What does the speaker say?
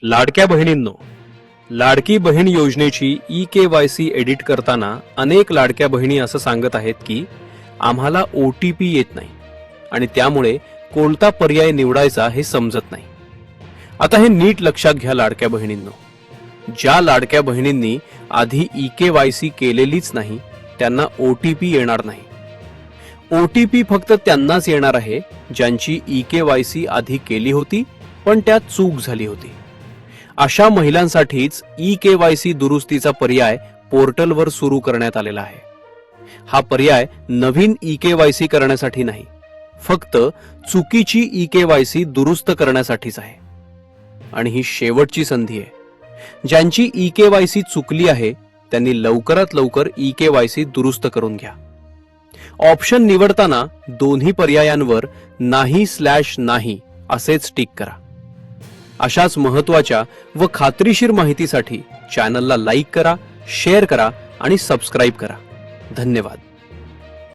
लाडक्या बहिणींनो, लाडकी बहीण योजनेची EKYC edit करताना अनेक लाडक्या बहिणी असं सांगत आहेत की आम्हाला OTP येत नाही आणि त्यामुळे कोणता पर्याय निवडायचा हे समजत नाही. आता हे नीट लक्षात घ्या लाडक्या बहिणींनो, ज्या लाडक्या बहिणींनी आधी EKYC केलेलीच नाही त्यांना OTP येणार नाही. OTP फक्त त्यांनाच येणार आहे ज्यांची EKYC आधी केली होती पण त्यात चूक झाली होती. अशा महिलांसाठीच EKYC दुरुस्तीचा पर्याय पोर्टलवर सुरू करण्यात आलेला आहे. हा पर्याय नवीन EKYC करण्यासाठी नाही, फक्त चुकीची EKYC दुरुस्त करण्यासाठीच आहे. आणि ही शेवटची संधी आहे. ज्यांची EKYC चुकली आहे त्यांनी लवकरात लवकर EKYC दुरुस्त करून घ्या. ऑप्शन निवडताना दोन्ही पर्यायांवर नाही असेच टिक करा. अशाच महत्त्वाच्या व खात्रीशीर माहितीसाठी चॅनलला लाईक करा, शेअर करा आणि सबस्क्राईब करा. धन्यवाद.